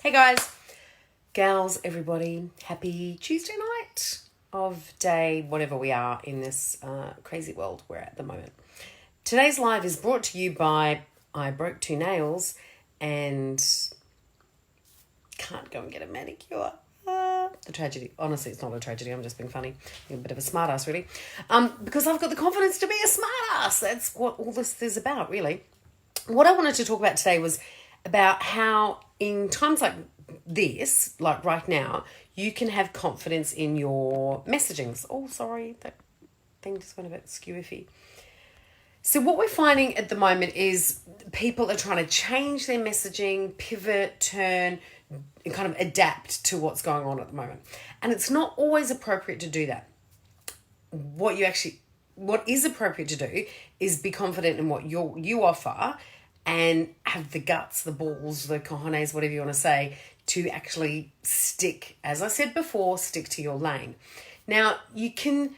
Hey guys, gals, everybody, happy Tuesday night of day, whatever we are in this crazy world we're at the moment. Today's live is brought to you by I broke 2 nails and can't go and get a manicure. The tragedy. Honestly, it's not a tragedy. I'm just being funny. I'm a bit of a smart ass, really. Because I've got the confidence to be a smart ass. That's what all this is about, really. What I wanted to talk about today was about how in times like this, like right now, you can have confidence in your messagings. Oh, sorry, that thing just went a bit skew-iffy. So what we're finding at the moment is people are trying to change their messaging, pivot, turn, and kind of adapt to what's going on at the moment. And it's not always appropriate to do that. What is appropriate to do is be confident in what you offer and have the guts, the balls, the cojones, whatever you want to say, to actually stick, as I said before, stick to your lane. Now, you can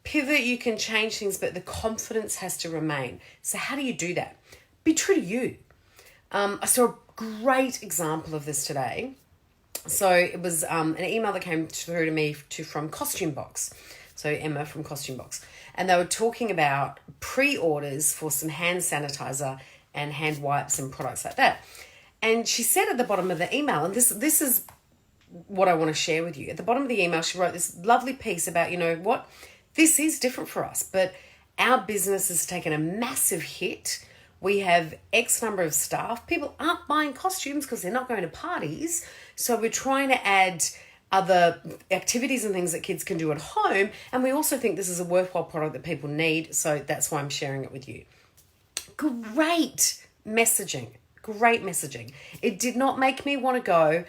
pivot, you can change things, but the confidence has to remain. So how do you do that? Be true to you. I saw a great example of this today. So it was an email that came through to me from Costume Box. So Emma from Costume Box. And they were talking about pre-orders for some hand sanitizer and hand wipes and products like that. And she said at the bottom of the email, and this is what I want to share with you. At the bottom of the email, she wrote this lovely piece about, you know what, this is different for us, but our business has taken a massive hit. We have X number of staff. People aren't buying costumes because they're not going to parties. So we're trying to add other activities and things that kids can do at home. And we also think this is a worthwhile product that people need. So that's why I'm sharing it with you. Great messaging. It did not make me want to go,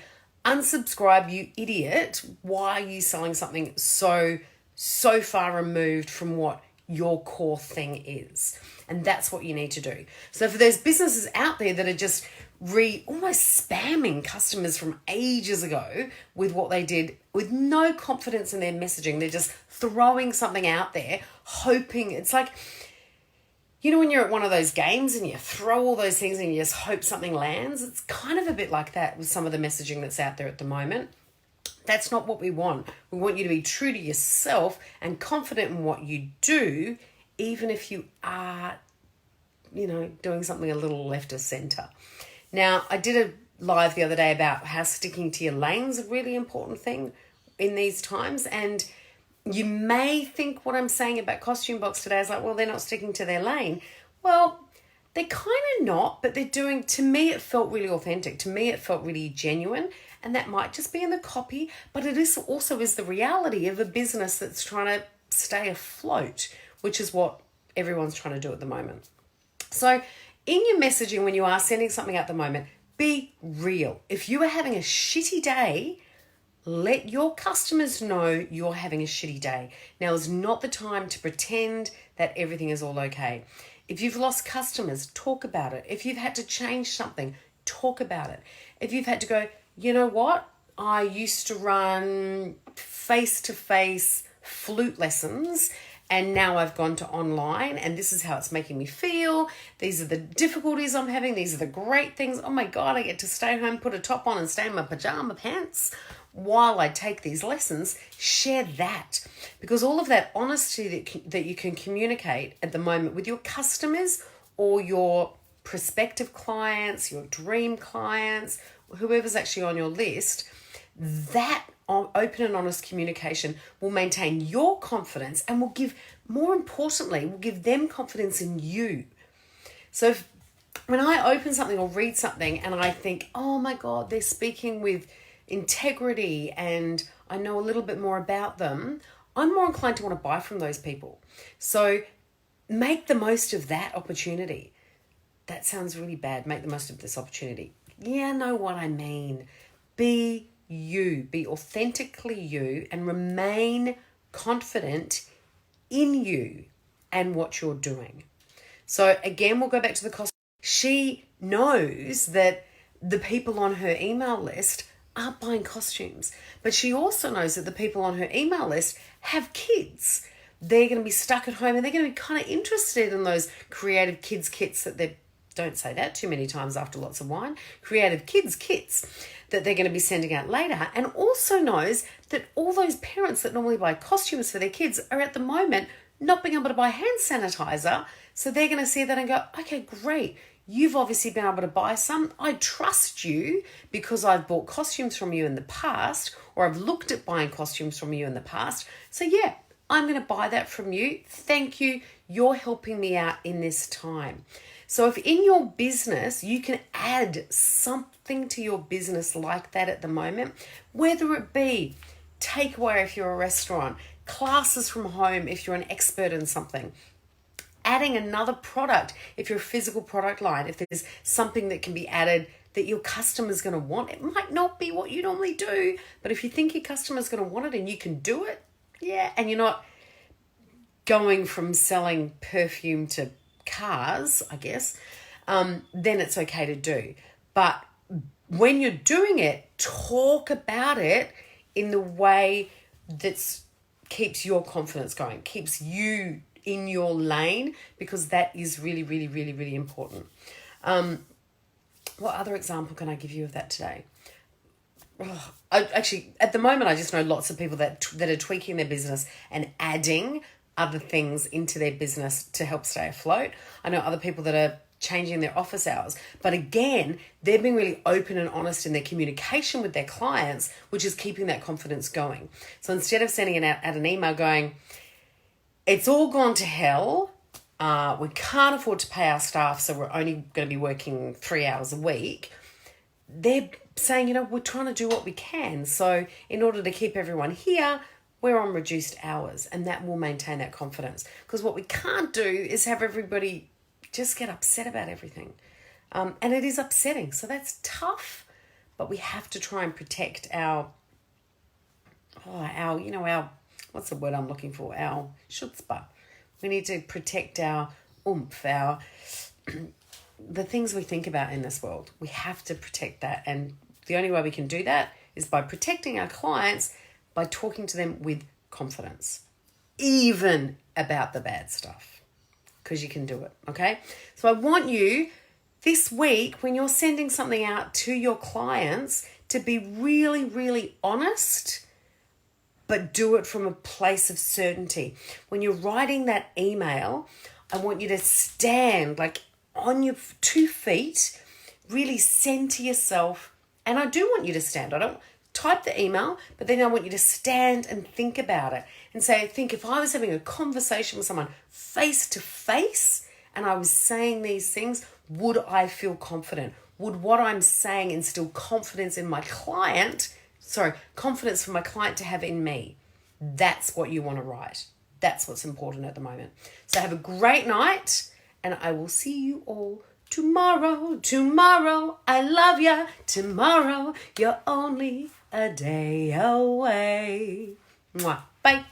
unsubscribe, you idiot. Why are you selling something so far removed from what your core thing is? And that's what you need to do. So for those businesses out there that are just almost spamming customers from ages ago with what they did with no confidence in their messaging, they're just throwing something out there, hoping it's like, you know, when you're at one of those games and you throw all those things and you just hope something lands, it's kind of a bit like that with some of the messaging that's out there at the moment. That's not what we want. We want you to be true to yourself and confident in what you do, even if you are, you know, doing something a little left of center. Now, I did a live the other day about how sticking to your lane is a really important thing in these times. And you may think what I'm saying about Costume Box today is like, well, they're not sticking to their lane. Well, they're kind of not, but they're doing, to me, it felt really authentic. To me, it felt really genuine. And that might just be in the copy, but it is also is the reality of a business that's trying to stay afloat, which is what everyone's trying to do at the moment. So in your messaging, when you are sending something at the moment, be real. If you are having a shitty day, let your customers know you're having a shitty day. Now is not the time to pretend that everything is all okay. If you've lost customers, talk about it. If you've had to change something, talk about it. If you've had to go, you know what? I used to run face-to-face flute lessons and now I've gone to online and this is how it's making me feel. These are the difficulties I'm having. These are the great things. Oh my God, I get to stay home, put a top on and stay in my pajama pants while I take these lessons. Share that, because all of that honesty that you can communicate at the moment with your customers or your prospective clients, your dream clients, whoever's actually on your list, that open and honest communication will maintain your confidence and will give, more importantly, will give them confidence in you. So when I open something or read something and I think, oh my God, they're speaking with integrity and I know a little bit more about them, I'm more inclined to want to buy from those people. So make the most of that opportunity. That sounds really bad. Make the most of this opportunity. Yeah, I know what I mean. Be you. Be authentically you and remain confident in you and what you're doing. So again, we'll go back to the cost. She knows that the people on her email list aren't buying costumes, but she also knows that the people on her email list have kids. They're going to be stuck at home and they're going to be kind of interested in those creative kids kits that they don't say that too many times after lots of wine. Creative kids kits that they're going to be sending out later, and also knows that all those parents that normally buy costumes for their kids are at the moment not being able to buy hand sanitizer. So they're going to see that and go, okay, great. You've obviously been able to buy some. I trust you because I've bought costumes from you in the past, or I've looked at buying costumes from you in the past. So yeah, I'm going to buy that from you. Thank you. You're helping me out in this time. So if in your business, you can add something to your business like that at the moment, whether it be takeaway if you're a restaurant, classes from home if you're an expert in something, adding another product if you're a physical product line, if there's something that can be added that your customer's going to want. It might not be what you normally do, but if you think your customer's going to want it and you can do it, yeah, and you're not going from selling perfume to cars, I guess, then it's okay to do. But when you're doing it, talk about it in the way that keeps your confidence going, keeps you in your lane, because that is really, really, really, really important. What other example can I give you of that today? Actually, at the moment, I just know lots of people that are tweaking their business and adding other things into their business to help stay afloat. I know other people that are changing their office hours. But again, they're being really open and honest in their communication with their clients, which is keeping that confidence going. So instead of sending out an email going, it's all gone to hell, we can't afford to pay our staff, so we're only going to be working 3 hours a week, they're saying, we're trying to do what we can. So in order to keep everyone here, we're on reduced hours, and that will maintain that confidence. Because what we can't do is have everybody just get upset about everything. And it is upsetting. So that's tough, but we have to try and protect our, what's the word I'm looking for? Our chutzpah. We need to protect our oomph, the things we think about in this world. We have to protect that. And the only way we can do that is by protecting our clients, by talking to them with confidence, even about the bad stuff, because you can do it, okay? So I want you this week, when you're sending something out to your clients, to be really, really honest, but do it from a place of certainty. When you're writing that email, I want you to stand on your 2 feet, really center yourself. And I do want you to stand. I don't type the email, but then I want you to stand and think about it and think if I was having a conversation with someone face to face and I was saying these things, would I feel confident? Would what I'm saying instill confidence in my client? Confidence for my client to have in me. That's what you want to write. That's what's important at the moment. So have a great night, and I will see you all tomorrow. Tomorrow, I love ya. Tomorrow, you're only a day away. Mwah. Bye.